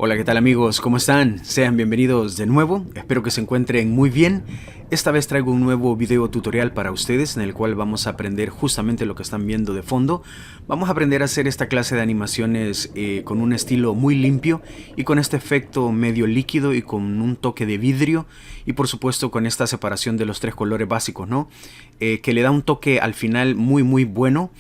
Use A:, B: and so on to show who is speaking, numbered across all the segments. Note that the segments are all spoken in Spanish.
A: Hola, ¿qué tal amigos? ¿Cómo están? Sean bienvenidos de nuevo, espero que se encuentren muy bien. Esta vez traigo un nuevo video tutorial para ustedes en el cual vamos a aprender justamente lo que están viendo de fondo. Vamos a aprender a hacer esta clase de animaciones con un estilo muy limpio y con este efecto medio líquido y con un toque de vidrio y por supuesto con esta separación de los tres colores básicos, ¿no? Que le da un toque al final muy bueno.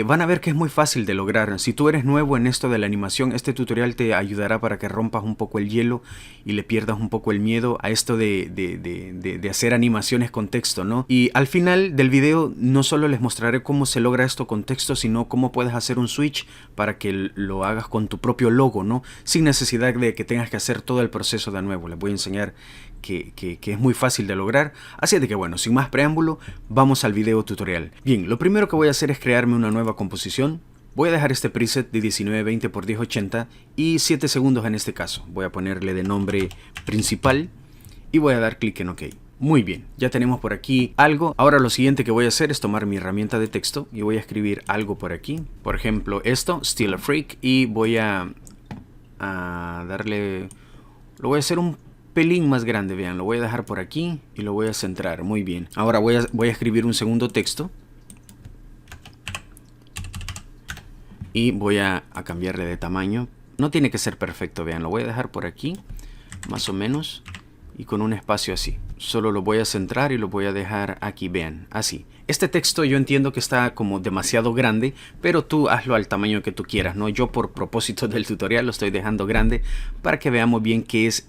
A: Van a ver que es muy fácil de lograr. Si tú eres nuevo en esto de la animación, este tutorial te ayudará para que rompas un poco el hielo y le pierdas un poco el miedo a esto de hacer animaciones con texto, ¿no? Y al final del video no solo les mostraré cómo se logra esto con texto, sino cómo puedes hacer un switch para que lo hagas con tu propio logo, ¿no? Sin necesidad de que tengas que hacer todo el proceso de nuevo. Les voy a enseñar que es muy fácil de lograr. Así de que bueno, sin más preámbulo, vamos al video tutorial. Bien, lo primero que voy a hacer es crearme una nueva composición. Voy a dejar este preset de 1920 x 1080 y 7 segundos en este caso. Voy a ponerle de nombre principal y voy a dar clic en OK. Muy bien, ya tenemos por aquí algo. Ahora lo siguiente que voy a hacer es tomar mi herramienta de texto y voy a escribir algo por aquí. Por ejemplo esto, Still a Freak, y voy a darle... Lo voy a hacer un pelín más grande, vean, lo voy a dejar por aquí y lo voy a centrar, muy bien. Ahora voy a escribir un segundo texto y voy a cambiarle de tamaño. No tiene que ser perfecto, vean, lo voy a dejar por aquí, más o menos, y con un espacio así. Solo lo voy a centrar y lo voy a dejar aquí, vean, así. Este texto yo entiendo que está como demasiado grande, pero tú hazlo al tamaño que tú quieras, ¿no? Yo por propósito del tutorial lo estoy dejando grande para que veamos bien qué es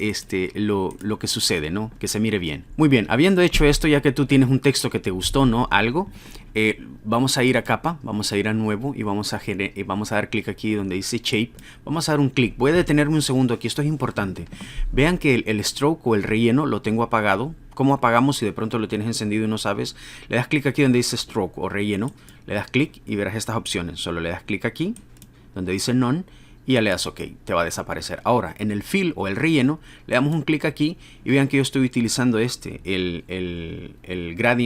A: lo que sucede, ¿no? Que se mire bien. Muy bien, habiendo hecho esto, ya que tú tienes un texto que te gustó, ¿no? Algo, vamos a ir a capa, vamos a ir a nuevo y vamos a dar clic aquí donde dice shape. Vamos a dar un clic, voy a detenerme un segundo aquí, esto es importante. Vean que el stroke o el relleno lo tengo apagado. ¿Cómo apagamos si de pronto lo tienes encendido y no sabes? Le das clic aquí donde dice stroke o relleno, le das clic y verás estas opciones. Solo le das clic aquí donde dice none y ya le das OK, te va a desaparecer. Ahora en el fill o el relleno le damos un clic aquí y vean que yo estoy utilizando el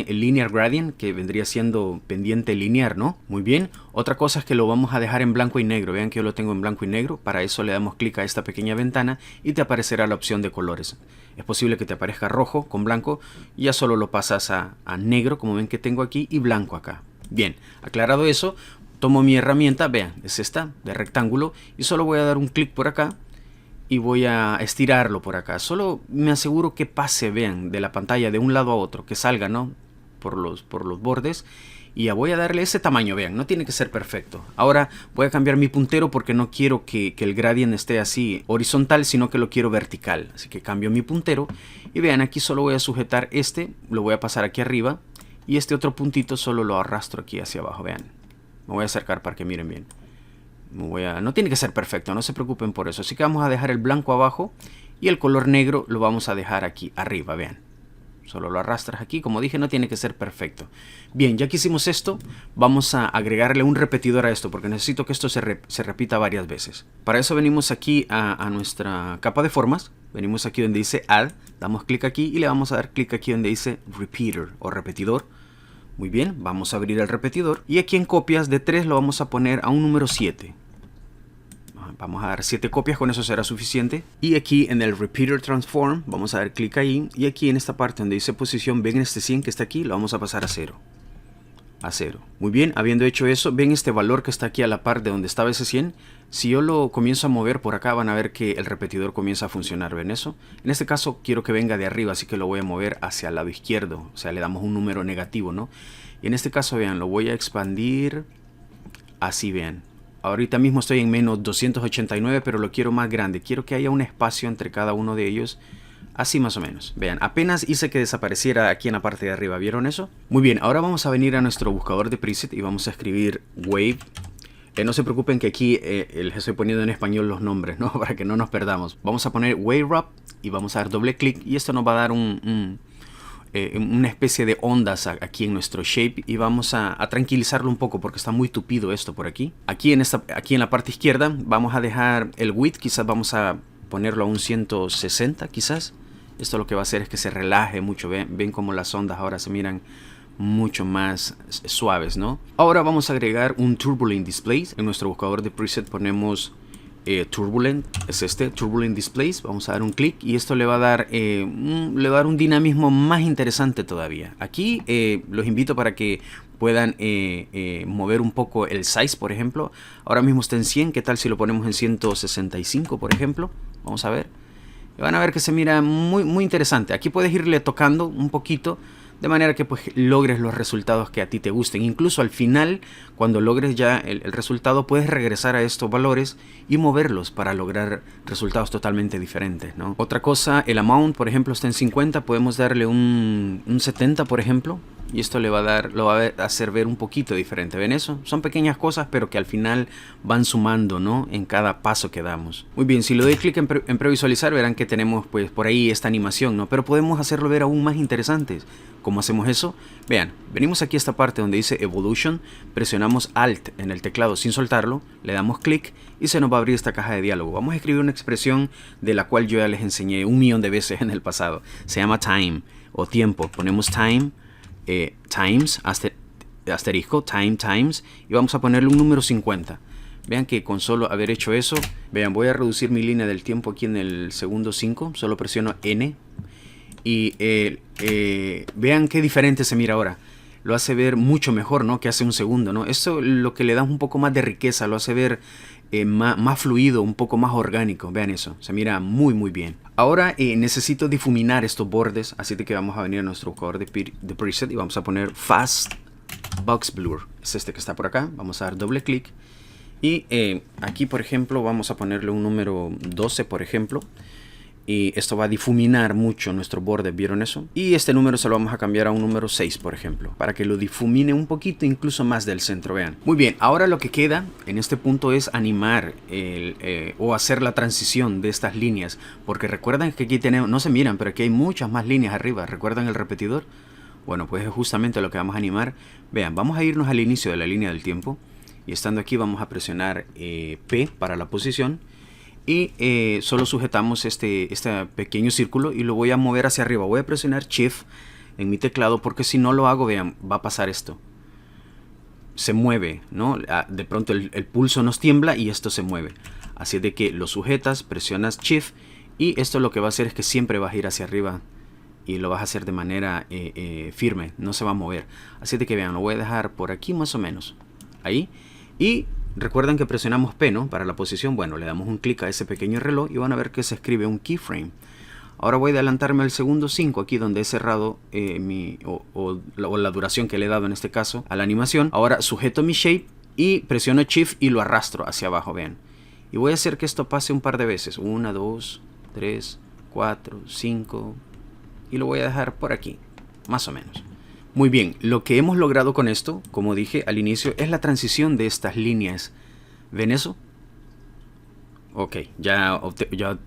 A: linear gradient, que vendría siendo pendiente lineal, ¿no? Muy bien. Otra cosa es que lo vamos a dejar en blanco y negro. Vean que yo lo tengo en blanco y negro. Para eso le damos clic a esta pequeña ventana y te aparecerá la opción de colores. Es posible que te aparezca rojo con blanco y ya solo lo pasas a negro, como ven que tengo aquí, y blanco acá. Bien, aclarado eso, tomo mi herramienta, vean, es esta, de rectángulo, y solo voy a dar un clic por acá y voy a estirarlo por acá. Solo me aseguro que pase, vean, de la pantalla de un lado a otro, que salga, ¿no? Por los bordes. Y ya voy a darle ese tamaño, vean, no tiene que ser perfecto. Ahora voy a cambiar mi puntero porque no quiero que el gradient esté así horizontal, sino que lo quiero vertical. Así que cambio mi puntero y vean, aquí solo voy a sujetar lo voy a pasar aquí arriba y este otro puntito solo lo arrastro aquí hacia abajo, vean. Me voy a acercar para que miren bien. No tiene que ser perfecto, no se preocupen por eso. Así que vamos a dejar el blanco abajo y el color negro lo vamos a dejar aquí arriba, vean. Solo lo arrastras aquí, como dije, no tiene que ser perfecto. Bien, ya que hicimos esto, vamos a agregarle un repetidor a esto, porque necesito que esto se repita varias veces. Para eso venimos aquí a nuestra capa de formas, venimos aquí donde dice Add, damos clic aquí y le vamos a dar clic aquí donde dice Repeater o repetidor. Muy bien, vamos a abrir el repetidor y aquí en copias de 3 lo vamos a poner a un número 7. Vamos a dar 7 copias, con eso será suficiente. Y aquí en el Repeater Transform vamos a dar clic ahí. Y aquí en esta parte donde dice posición, ven este 100 que está aquí, lo vamos a pasar a 0. A 0. Muy bien, habiendo hecho eso, ven este valor que está aquí a la par de donde estaba ese 100. Si yo lo comienzo a mover por acá, van a ver que el repetidor comienza a funcionar. ¿Ven eso? En este caso quiero que venga de arriba, así que lo voy a mover hacia el lado izquierdo. O sea, le damos un número negativo, ¿no? Y en este caso, vean, lo voy a expandir así, vean. Ahorita mismo estoy en menos 289, pero lo quiero más grande. Quiero que haya un espacio entre cada uno de ellos. Así más o menos. Vean, apenas hice que desapareciera aquí en la parte de arriba. ¿Vieron eso? Muy bien, ahora vamos a venir a nuestro buscador de preset y vamos a escribir Wave. No se preocupen que aquí les estoy poniendo en español los nombres, ¿no? Para que no nos perdamos. Vamos a poner Wave Wrap y vamos a dar doble clic y esto nos va a dar una especie de ondas aquí en nuestro shape y vamos a tranquilizarlo un poco porque está muy tupido esto por aquí. Aquí en la parte izquierda vamos a dejar el width, quizás vamos a ponerlo a un 160 quizás. Esto lo que va a hacer es que se relaje mucho. Ven cómo las ondas ahora se miran mucho más suaves, ¿no? Ahora vamos a agregar un Turbulent Display. En nuestro buscador de preset ponemos Turbulent, es este, Turbulent Displays. Vamos a dar un clic y esto le va a dar, un dinamismo más interesante todavía. Aquí los invito para que puedan mover un poco el size, por ejemplo. Ahora mismo está en 100, ¿qué tal si lo ponemos en 165, por ejemplo? Vamos a ver. Y van a ver que se mira muy, muy interesante. Aquí puedes irle tocando un poquito, de manera que pues logres los resultados que a ti te gusten. Incluso al final, cuando logres ya el resultado, puedes regresar a estos valores y moverlos para lograr resultados totalmente diferentes, ¿no? Otra cosa, el amount, por ejemplo, está en 50. Podemos darle un 70, por ejemplo. Y esto lo va a hacer ver un poquito diferente. ¿Ven eso? Son pequeñas cosas, pero que al final van sumando, ¿no? En cada paso que damos. Muy bien, si le doy clic en previsualizar, verán que tenemos pues por ahí esta animación, ¿no? Pero podemos hacerlo ver aún más interesantes. ¿Cómo hacemos eso? Vean, venimos aquí a esta parte donde dice Evolution, presionamos Alt en el teclado sin soltarlo, le damos clic y se nos va a abrir esta caja de diálogo. Vamos a escribir una expresión de la cual yo ya les enseñé 1.000.000 de veces en el pasado. Se llama time o tiempo. Ponemos time, times, asterisco, time, times, y vamos a ponerle un número 50. Vean que con solo haber hecho eso, vean, voy a reducir mi línea del tiempo aquí en el segundo 5, solo presiono N. Y vean qué diferente se mira ahora. Lo hace ver mucho mejor, ¿no? Que hace un segundo, ¿no? Esto lo que le da un poco más de riqueza, lo hace ver más fluido, un poco más orgánico. Vean eso, se mira muy muy bien. Ahora necesito difuminar estos bordes, así que vamos a venir a nuestro buscador de preset y vamos a poner Fast Box Blur. Es este que está por acá. Vamos a dar doble clic. Y aquí, por ejemplo, vamos a ponerle un número 12, por ejemplo. Y esto va a difuminar mucho nuestro borde, ¿vieron eso? Y este número se lo vamos a cambiar a un número 6, por ejemplo, para que lo difumine un poquito, incluso más del centro, vean. Muy bien, ahora lo que queda en este punto es animar o hacer la transición de estas líneas, porque recuerdan que aquí tenemos, no se miran, pero aquí hay muchas más líneas arriba. ¿Recuerdan el repetidor? Bueno, pues es justamente lo que vamos a animar. Vean, vamos a irnos al inicio de la línea del tiempo y estando aquí vamos a presionar P para la posición. Y solo sujetamos este pequeño círculo y lo voy a mover hacia arriba. Voy a presionar Shift en mi teclado porque si no lo hago, vean, va a pasar esto. Se mueve, ¿no? De pronto el pulso nos tiembla y esto se mueve. Así de que lo sujetas, presionas Shift y esto lo que va a hacer es que siempre vas a ir hacia arriba y lo vas a hacer de manera firme, no se va a mover. Así de que vean, lo voy a dejar por aquí más o menos. Ahí. Y recuerdan que presionamos P, ¿no? Para la posición. Bueno, le damos un clic a ese pequeño reloj y van a ver que se escribe un keyframe. Ahora voy a adelantarme al segundo 5 aquí donde he cerrado la duración que le he dado en este caso a la animación. Ahora sujeto mi shape y presiono Shift y lo arrastro hacia abajo, vean. Y voy a hacer que esto pase un par de veces. 1, 2, 3, 4, 5 y lo voy a dejar por aquí, más o menos. Muy bien, lo que hemos logrado con esto, como dije al inicio, es la transición de estas líneas. ¿Ven eso? Ok, ya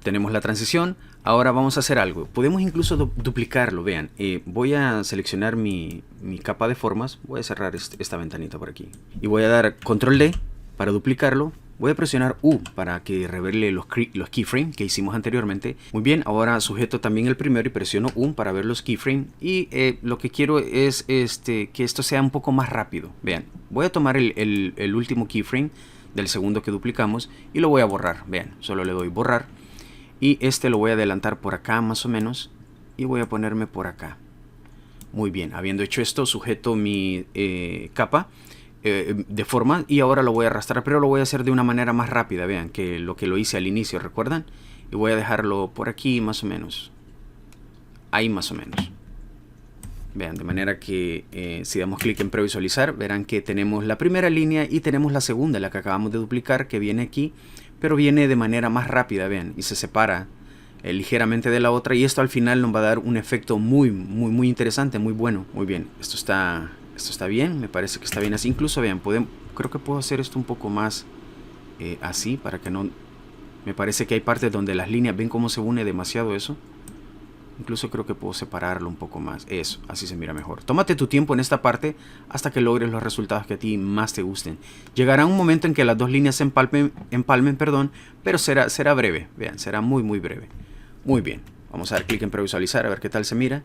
A: tenemos la transición. Ahora vamos a hacer algo. Podemos incluso duplicarlo, vean. Voy a seleccionar mi capa de formas. Voy a cerrar esta ventanita por aquí. Y voy a dar Control D para duplicarlo. Voy a presionar U para que revele los keyframes que hicimos anteriormente. Muy bien, ahora sujeto también el primero y presiono U para ver los keyframes. Y lo que quiero es que esto sea un poco más rápido. Vean, voy a tomar el último keyframe del segundo que duplicamos y lo voy a borrar. Vean, solo le doy borrar. Y este lo voy a adelantar por acá más o menos. Y voy a ponerme por acá. Muy bien, habiendo hecho esto, sujeto mi capa de forma y ahora lo voy a arrastrar, pero lo voy a hacer de una manera más rápida, vean, que lo hice al inicio, ¿recuerdan? Y voy a dejarlo por aquí más o menos, ahí más o menos, vean, de manera que si damos clic en previsualizar, verán que tenemos la primera línea y tenemos la segunda, la que acabamos de duplicar, que viene aquí, pero viene de manera más rápida, vean, y se separa ligeramente de la otra, y esto al final nos va a dar un efecto muy interesante, muy bueno. Muy bien, esto está bien, me parece que está bien así. Incluso vean, creo que puedo hacer esto un poco más así, para que no... Me parece que hay partes donde las líneas, ven cómo se une demasiado eso. Incluso creo que puedo separarlo un poco más. Eso, así se mira mejor. Tómate tu tiempo en esta parte hasta que logres los resultados que a ti más te gusten. Llegará un momento en que las dos líneas se empalmen, perdón, pero será breve. Vean, será muy breve. Muy bien, vamos a dar clic en previsualizar a ver qué tal se mira.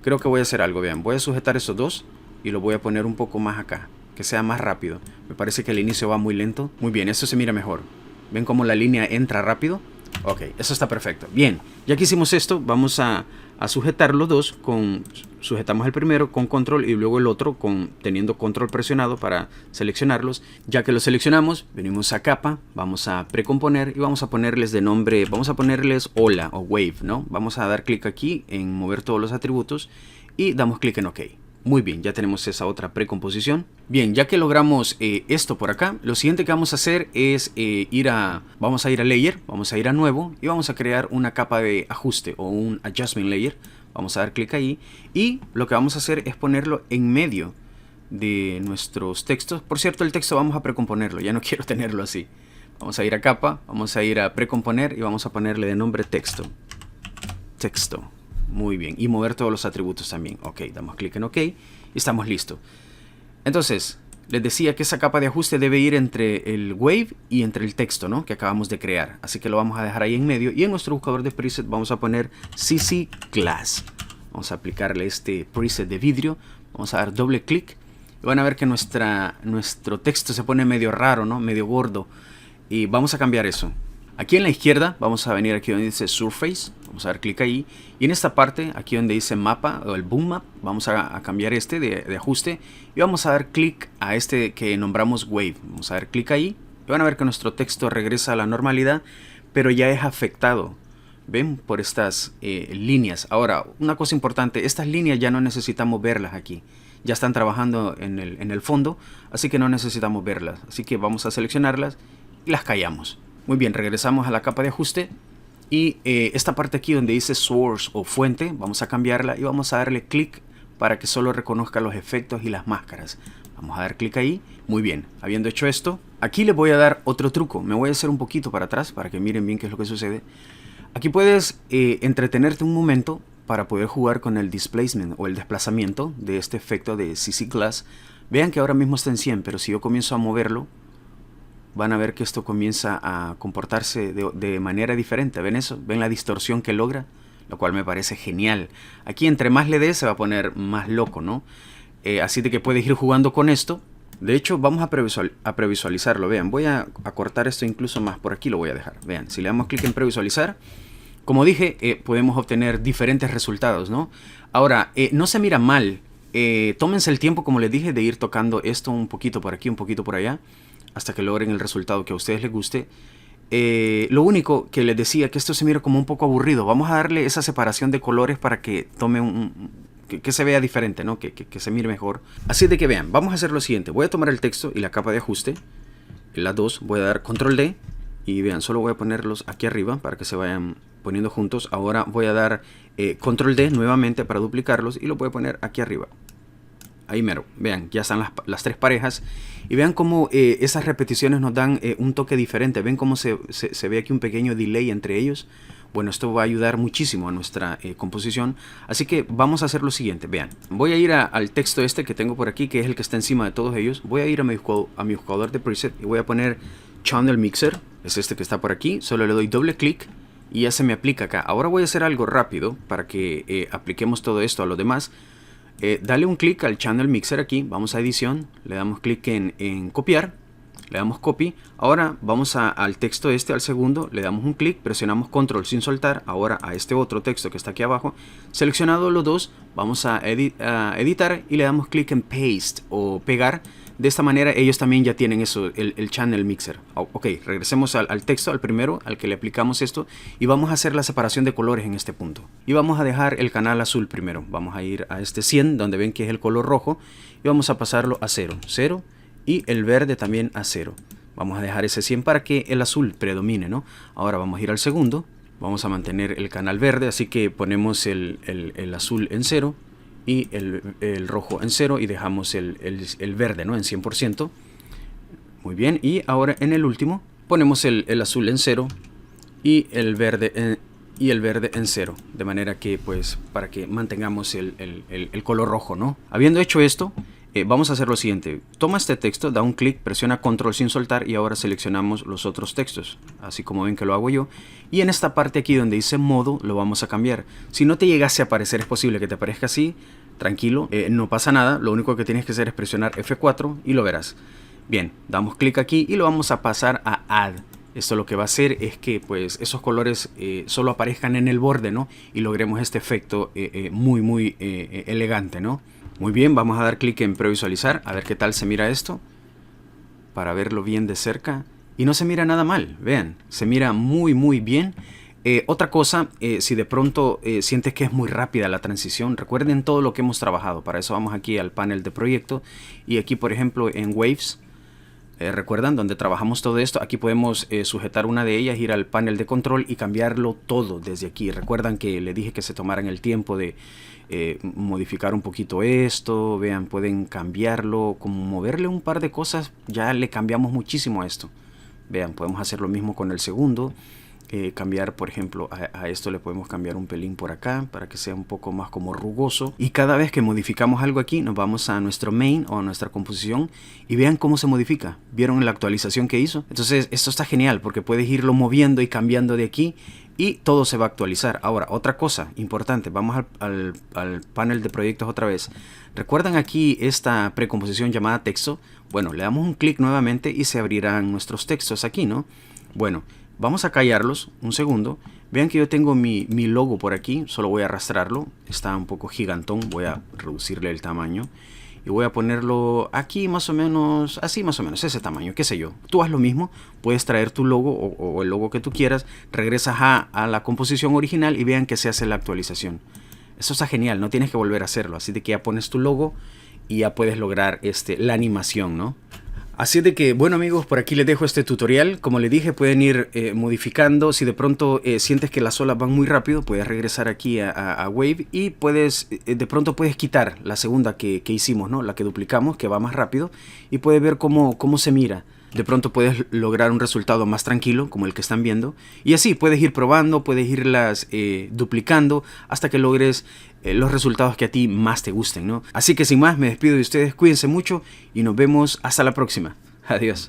A: Creo que voy a hacer algo, vean, voy a sujetar esos dos y lo voy a poner un poco más acá, que sea más rápido. Me parece que el inicio va muy lento. Muy bien, eso se mira mejor. ¿Ven cómo la línea entra rápido? Ok, eso está perfecto. Bien, ya que hicimos esto, vamos a sujetar los dos sujetamos el primero con control y luego el otro teniendo control presionado para seleccionarlos. Ya que los seleccionamos, venimos a capa, vamos a precomponer y vamos a ponerles de nombre, vamos a ponerles hola o wave, ¿no? Vamos a dar clic aquí en mover todos los atributos y damos clic en OK. Muy bien, ya tenemos esa otra precomposición. Bien, ya que logramos esto por acá, lo siguiente que vamos a hacer es vamos a ir a Layer, vamos a ir a Nuevo y vamos a crear una capa de ajuste o un Adjustment Layer. Vamos a dar clic ahí y lo que vamos a hacer es ponerlo en medio de nuestros textos. Por cierto, el texto vamos a precomponerlo, ya no quiero tenerlo así. Vamos a ir a capa, vamos a ir a precomponer y vamos a ponerle de nombre texto. Texto. Muy bien, y mover todos los atributos también. Ok, damos clic en OK y estamos listos. Entonces, les decía que esa capa de ajuste debe ir entre el wave y entre el texto, ¿no? Que acabamos de crear. Así que lo vamos a dejar ahí en medio. Y en nuestro buscador de preset vamos a poner CC Glass. Vamos a aplicarle este preset de vidrio. Vamos a dar doble clic. Y van a ver que nuestro texto se pone medio raro, ¿no? Medio gordo. Y vamos a cambiar eso. Aquí en la izquierda vamos a venir aquí donde dice Surface, vamos a dar clic ahí y en esta parte, aquí donde dice mapa o el boom map, vamos a cambiar este de ajuste y vamos a dar clic a este que nombramos Wave. Vamos a dar clic ahí y van a ver que nuestro texto regresa a la normalidad, pero ya es afectado, ¿ven? Por estas líneas. Ahora, una cosa importante, estas líneas ya no necesitamos verlas aquí. Ya están trabajando en el fondo, así que no necesitamos verlas. Así que vamos a seleccionarlas y las callamos. Muy bien, regresamos a la capa de ajuste y esta parte aquí donde dice Source o fuente, vamos a cambiarla y vamos a darle clic para que solo reconozca los efectos y las máscaras. Vamos a dar clic ahí. Muy bien, habiendo hecho esto, aquí les voy a dar otro truco. Me voy a hacer un poquito para atrás para que miren bien qué es lo que sucede. Aquí puedes entretenerte un momento para poder jugar con el displacement o el desplazamiento de este efecto de CC Glass. Vean que ahora mismo está en 100, pero si yo comienzo a moverlo, van a ver que esto comienza a comportarse de manera diferente. ¿Ven eso? ¿Ven la distorsión que logra? Lo cual me parece genial. Aquí entre más le des se va a poner más loco, ¿no? Así de que puedes ir jugando con esto. De hecho, vamos a previsualizarlo. Vean, voy a cortar esto incluso más. Por aquí lo voy a dejar. Vean, si le damos clic en previsualizar, como dije, podemos obtener diferentes resultados, ¿no? Ahora, no se mira mal. Tómense el tiempo, como les dije, de ir tocando esto un poquito por aquí, un poquito por allá, hasta que logren el resultado que a ustedes les guste. Lo único que les decía, que esto se mira como un poco aburrido. Vamos a darle esa separación de colores para que tome que se vea diferente, ¿no? Que se mire mejor. Así de que vean, vamos a hacer lo siguiente. Voy a tomar el texto y la capa de ajuste, las dos, voy a dar control D y vean, solo voy a ponerlos aquí arriba para que se vayan poniendo juntos. Ahora voy a dar control D nuevamente para duplicarlos y lo voy a poner aquí arriba. Ahí mero, vean, ya están las tres parejas y vean cómo esas repeticiones nos dan un toque diferente. Ven cómo se ve aquí un pequeño delay entre ellos. Bueno, esto va a ayudar muchísimo a nuestra composición. Así que vamos a hacer lo siguiente. Vean, voy a ir al texto este que tengo por aquí, que es el que está encima de todos ellos. Voy a ir a mi buscador de preset y voy a poner Channel Mixer. Es este que está por aquí. Solo le doy doble clic y ya se me aplica acá. Ahora voy a hacer algo rápido para que apliquemos todo esto a los demás. Dale un clic al Channel Mixer aquí, vamos a edición, le damos clic en copiar, le damos copy. Ahora vamos al texto este, al segundo, le damos un clic, presionamos control sin soltar. Ahora a este otro texto que está aquí abajo, seleccionado los dos, vamos a editar y le damos clic en paste o pegar. De esta manera ellos también ya tienen eso, el Channel Mixer. Ok, regresemos al texto, al primero, al que le aplicamos esto. Y vamos a hacer la separación de colores en este punto. Y vamos a dejar el canal azul primero. Vamos a ir a este 100, donde ven que es el color rojo. Y vamos a pasarlo a 0. 0. Y el verde también a 0. Vamos a dejar ese 100 para que el azul predomine, ¿no? Ahora vamos a ir al segundo. Vamos a mantener el canal verde, así que ponemos el azul en 0. Y el rojo en 0 y dejamos el verde, ¿no? En 100%. Muy bien, y ahora en el último ponemos el azul en 0 y el verde en 0, de manera que pues para que mantengamos el color rojo, ¿no? Habiendo hecho esto, vamos a hacer lo siguiente. Toma este texto, da un clic, presiona control sin soltar y ahora seleccionamos los otros textos, así como ven que lo hago yo. Y en esta parte aquí donde dice modo lo vamos a cambiar. Si no te llegase a aparecer, es posible que te aparezca así, tranquilo, no pasa nada. Lo único que tienes que hacer es presionar F4 y lo verás. Bien, damos clic aquí y lo vamos a pasar a Add. Esto lo que va a hacer es que pues esos colores solo aparezcan en el borde, ¿no? Y logremos este efecto muy elegante, ¿no? Muy bien, vamos a dar clic en previsualizar, a ver qué tal se mira esto, para verlo bien de cerca. Y no se mira nada mal, vean, se mira muy bien. Otra cosa, si de pronto sientes que es muy rápida la transición, recuerden todo lo que hemos trabajado. Para eso vamos aquí al panel de proyecto y aquí por ejemplo en Waves, recuerdan donde trabajamos todo esto, aquí podemos sujetar una de ellas, ir al panel de control y cambiarlo todo desde aquí. Recuerdan que le dije que se tomaran el tiempo de modificar un poquito esto, vean, pueden cambiarlo, como moverle un par de cosas, ya le cambiamos muchísimo a esto. Vean, podemos hacer lo mismo con el segundo. Cambiar, por ejemplo, a esto le podemos cambiar un pelín por acá para que sea un poco más como rugoso. Y cada vez que modificamos algo aquí, nos vamos a nuestro main o a nuestra composición y vean cómo se modifica. ¿Vieron la actualización que hizo? Entonces, esto está genial porque puedes irlo moviendo y cambiando de aquí y todo se va a actualizar. Ahora, otra cosa importante, vamos al panel de proyectos otra vez. ¿Recuerdan aquí esta precomposición llamada texto? Bueno, le damos un clic nuevamente y se abrirán nuestros textos aquí, ¿no? Bueno, vamos a callarlos un segundo. Vean que yo tengo mi logo por aquí. Solo voy a arrastrarlo. Está un poco gigantón. Voy a reducirle el tamaño. Y voy a ponerlo aquí más o menos. Así más o menos. Ese tamaño. Qué sé yo. Tú haz lo mismo. Puedes traer tu logo o el logo que tú quieras. Regresas a la composición original y vean que se hace la actualización. Eso está genial. No tienes que volver a hacerlo. Así de que ya pones tu logo y ya puedes lograr la animación, ¿no? Así de que, bueno amigos, por aquí les dejo este tutorial. Como les dije, pueden ir modificando. Si de pronto sientes que las olas van muy rápido, puedes regresar aquí a Wave y puedes, de pronto puedes quitar la segunda que hicimos, ¿no? La que duplicamos, que va más rápido, y puedes ver cómo se mira. De pronto puedes lograr un resultado más tranquilo, como el que están viendo. Y así puedes ir probando, puedes irlas duplicando hasta que logres los resultados que a ti más te gusten, ¿no? Así que sin más, me despido de ustedes. Cuídense mucho y nos vemos hasta la próxima. Adiós.